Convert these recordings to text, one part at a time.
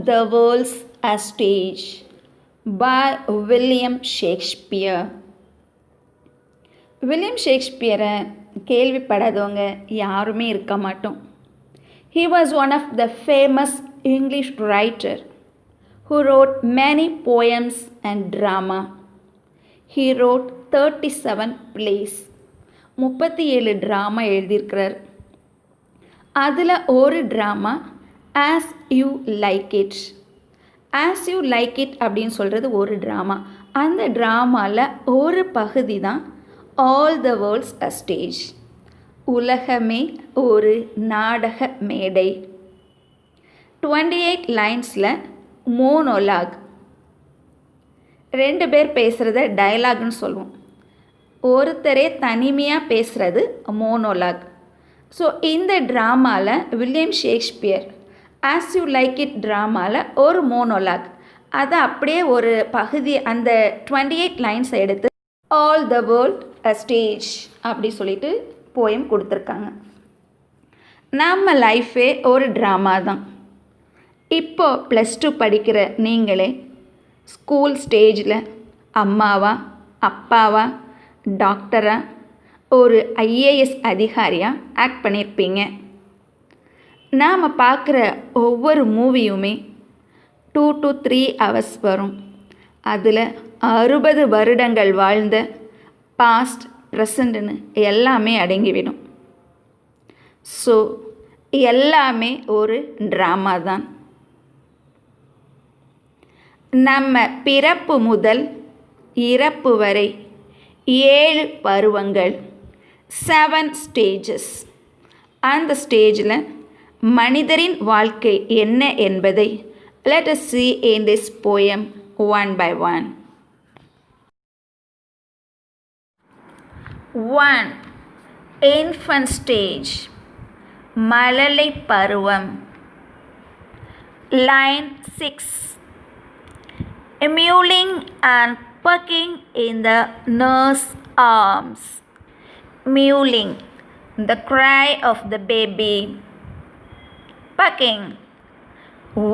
the World's a Stage by William Shakespeare. William ஷேக்ஸ்பியரை கேள்விப்படாதவங்க யாருமே இருக்க மாட்டோம். He was one of the famous English writer who wrote many poems and drama. He wrote 37 plays. 37 drama எழுதியிருக்கிறார். அதில் ஒரு drama as you like it. As you like it அப்படின்னு சொல்கிறது ஒரு ட்ராமா. அந்த ட்ராமாவில் ஒரு பகுதி தான் all the world's a stage. உலகமே ஒரு நாடக மேடை. 28 லைன்ஸில் மோனோலாக். 2 பேர் பேசுகிறத டயலாக்னு சொல்லுவோம். ஒருத்தரே தனிமையாக பேசுகிறது மோனோலாக். ஸோ இந்த ட்ராமாவில் William Shakespeare as you like it ட்ராமாவில் ஒரு மோனோலாக், அதை அப்படியே ஒரு பகுதி அந்த 28 லைன்ஸை எடுத்து all the world a stage அப்படி சொல்லிட்டு போயம் கொடுத்துருக்காங்க. நம்ம லைஃபே ஒரு ட்ராமா தான். இப்போது +2 படிக்கிற நீங்களே ஸ்கூல் ஸ்டேஜில் அம்மாவா, அப்பாவா, டாக்டரா, ஒரு IAS அதிகாரியாக ஆக்ட் பண்ணியிருப்பீங்க. நாம் பார்க்குற ஒவ்வொரு மூவியுமே 2 to 3 hours வரும். அதில் 60 வருடங்கள் வாழ்ந்த பாஸ்ட் ப்ரெசண்ட்னு எல்லாமே அடங்கிவிடும். ஸோ எல்லாமே ஒரு ட்ராமா தான். நம்ம பிறப்பு முதல் இறப்பு வரை 7 பருவங்கள், 7 ஸ்டேஜஸ். அந்த ஸ்டேஜில் மனிதரின் வாழ்க்கை என்ன என்பதை let us see in this poem one by one. 1. Infant stage. மழலை பருவம். Line 6. Mewling and pucking in the nurse's arms. Mewling, the cry of the baby. Pucking,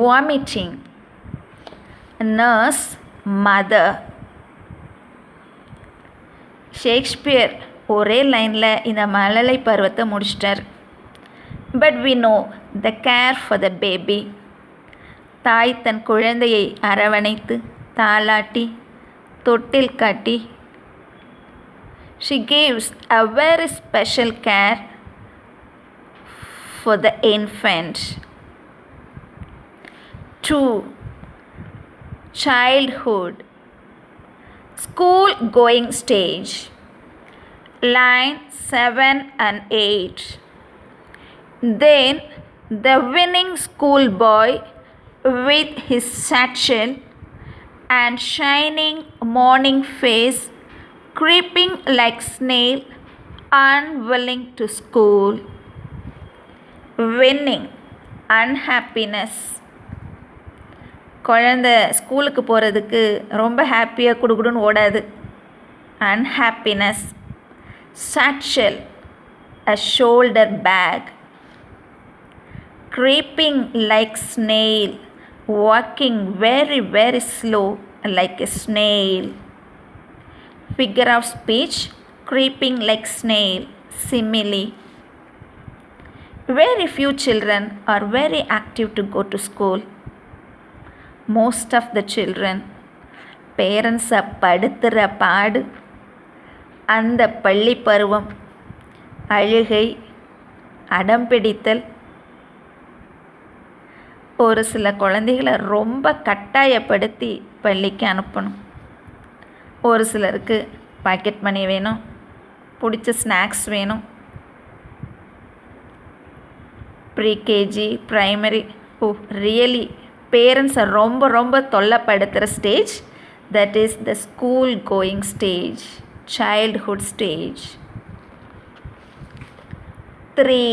vomiting. Nurse, mother. Shakespeare ஒரே லைனில் இந்த மழலை பருவத்தை முடிச்சிட்டார். But we know the care for the baby. தாய் தன் குழந்தையை அரவணைத்து தாலாட்டி தொட்டில் காட்டி she gives a very special care for the infant. 2. Childhood. School going stage. Line 7 and 8. Then the winning schoolboy with his satchel and shining morning face, creeping like snail, unwilling to school. Winning, unhappiness. குழந்த ஸ்கூலுக்கு போகிறதுக்கு ரொம்ப ஹாப்பியாக குடுகுடுன்னு ஓடாது. Unhappiness. Satchel, a shoulder bag. Creeping like snail, walking very very slow like a snail. Figure of speech, creeping like snail, simile. Very few children are very active to go to school. Most of the children, parents படுத்துகிற பாடு. அந்த பள்ளி பருவம், அழுகை, அடம்பிடித்தல். ஒரு சில குழந்தைகளை ரொம்ப கட்டாயப்படுத்தி பள்ளிக்கு அனுப்பணும். ஒரு சிலருக்கு பாக்கெட் மணி வேணும், பிடிச்ச ஸ்நாக்ஸ் வேணும். ப்ரீகேஜி, ப்ரைமரி, ரியலி பேரண்ட்ஸை ரொம்ப ரொம்ப தொல்லைப்படுத்துகிற stage, that is the school going stage, childhood stage. 3.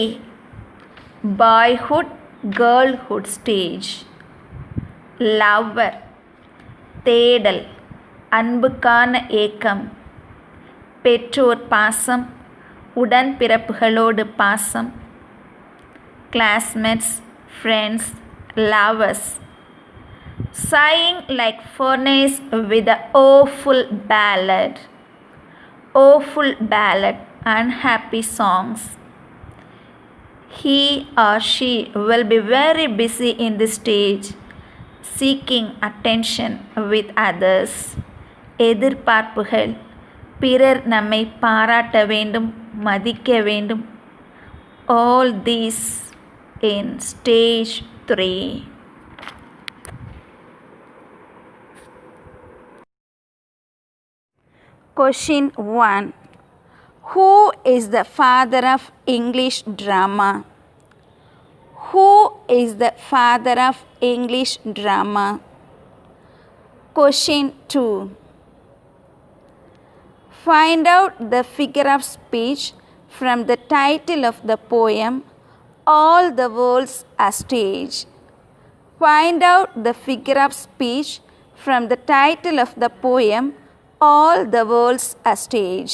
Boyhood, girlhood stage. Lover, தேடல், அன்புக்கான ஏக்கம், பெற்றோர் பாசம், உடன்பிறப்புகளோடு பாசம், classmates, friends, lovers, sighing like furnace with a awful ballad, unhappy songs. He or she will be very busy in the stage, seeking attention with others. எதிர்பார்ப்புகள், பிறர் நம்மை பாராட்ட வேண்டும், மதிக்க வேண்டும். All these in stage 3. Question 1. Who is the father of English drama? Who is the father of English drama? Question 2. Find out the figure of speech from the title of the poem All the World's a Stage. Find out the figure of speech from the title of the poem All the World's a Stage.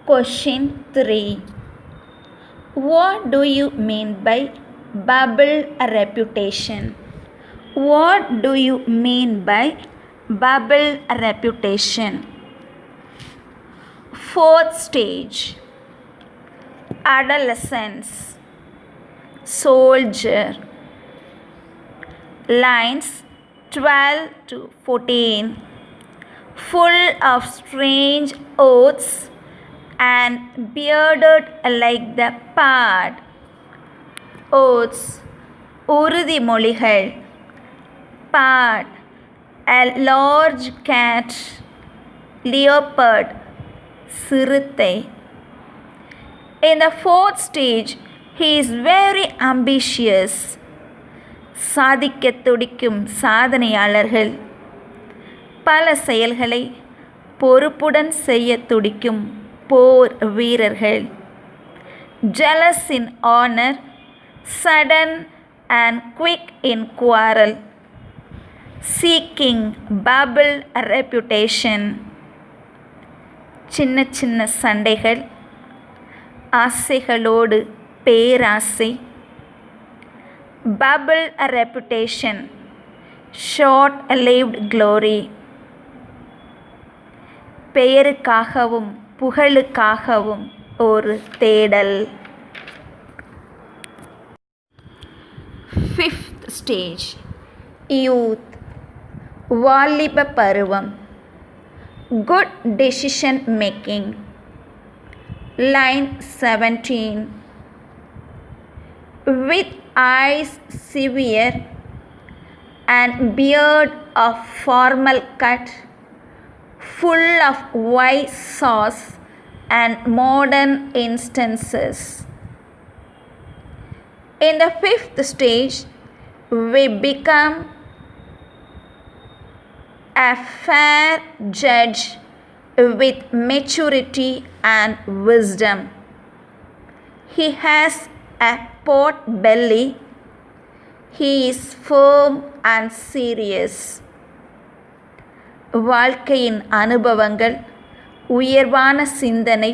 Question 3. What do you mean by bubble reputation? What do you mean by bubble reputation? Fourth stage. Adolescence. Soldier. Lines 12 to 14. Full of strange oaths and bearded like the pard. Oaths, உறுதிமொழிகள். Pard, a large cat. Leopard, சிறுத்தை. In the fourth stage, he is very ambitious. சாதிக்க துடிக்கும் சாதனையாளர்கள். பல செயல்களை பொறுப்புடன் செய்ய துடிக்கும் போர் வீரர்கள். Jealous in honor, sudden and quick in quarrel. Seeking bubble reputation. சின்ன சின்ன சண்டைகள், ஆசைகளோடு பேராசை. Bubble reputation, short-lived glory. பெயருக்காகவும் புகழுக்காகவும் ஒரு தேடல். Fifth stage. Youth, வாலிப பருவம். Good decision making. Line 17. With eyes severe and beard of formal cut, full of wise sauce and modern instances. In the fifth stage, we become a fair judge with maturity and wisdom. He has a pot belly. He is firm and serious. வாழ்க்கையின் அனுபவங்கள், உயர்வான சிந்தனை,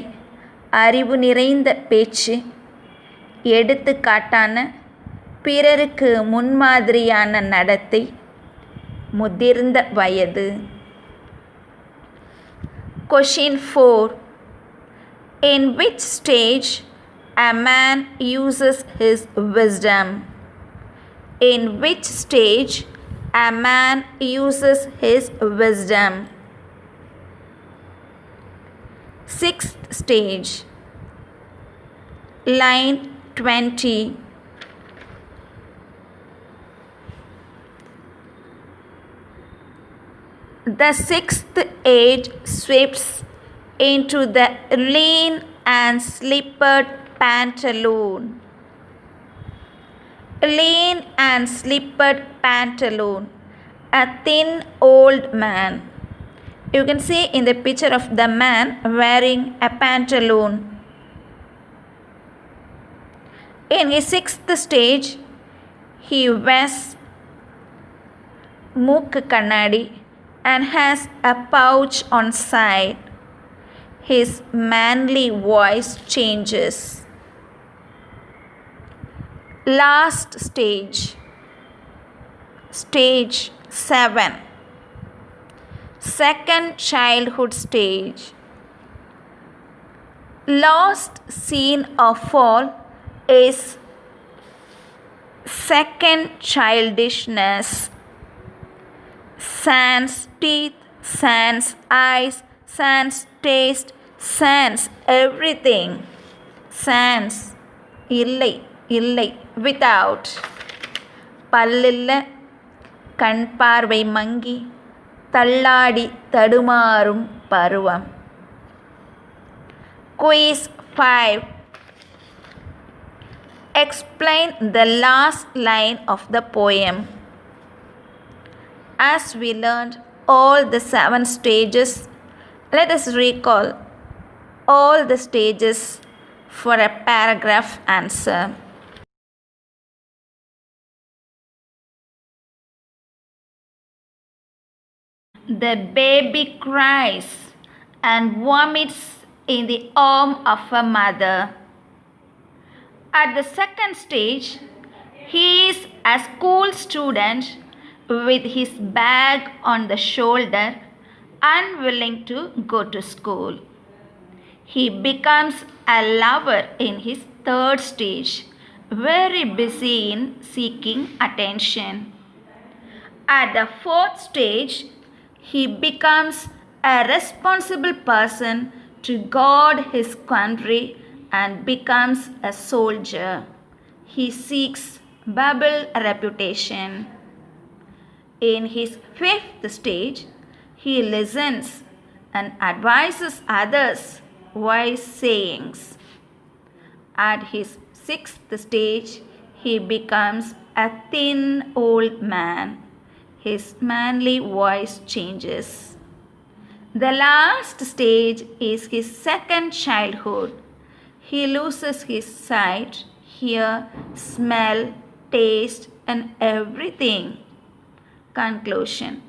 அறிவு நிறைந்த பேச்சு, எடுத்துக்காட்டான பிறருக்கு முன்மாதிரியான நடத்தை, முதிர்ந்த வயது. Question 4. In which stage a man uses his wisdom? In which stage a man uses his wisdom? Sixth stage. Line 20. The sixth age sweeps into the lean and slippered pantaloon. Lean and slippered pantaloon. A thin old man. You can see in the picture of the man wearing a pantaloon. In his sixth stage, he wears மூக்கு கண்ணாடி and has a pouch on side. His manly voice changes. Last stage. Stage 7. Second childhood stage. Last scene of all is second childishness. Sans teeth, sans eyes, sans taste, sans everything. Sans இல்லை இல்லை without. பல்லில்ல, கண் பார்வை மங்கி தள்ளாடி தடுமாறும் பருவம். Quiz 5. Explain the last line of the poem. As we learned all the 7 stages, let us recall all the stages for a paragraph answer. The baby cries and vomits in the arm of a mother. At the second stage, he is a school student with his bag on the shoulder, unwilling to go to school. He becomes a lover in his third stage, very busy in seeking attention. At the fourth stage, he becomes a responsible person to guard his country and becomes a soldier. He seeks bubble reputation. In his fifth stage, he listens and advises others wise sayings. At his sixth stage, he becomes a thin old man. His manly voice changes. The last stage is his second childhood. He loses his sight, hear, smell, taste, and everything. Conclusion.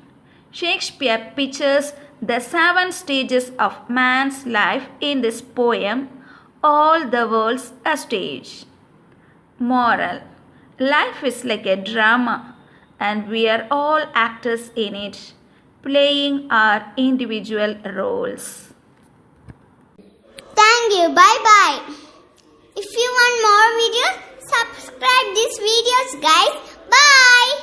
Shakespeare pictures the 7 stages of man's life in this poem, all the world's a stage. Moral. Life is like a drama, and we are all actors in it, playing our individual roles. Thank you. Bye bye. If you want more videos, subscribe these videos, guys. Bye.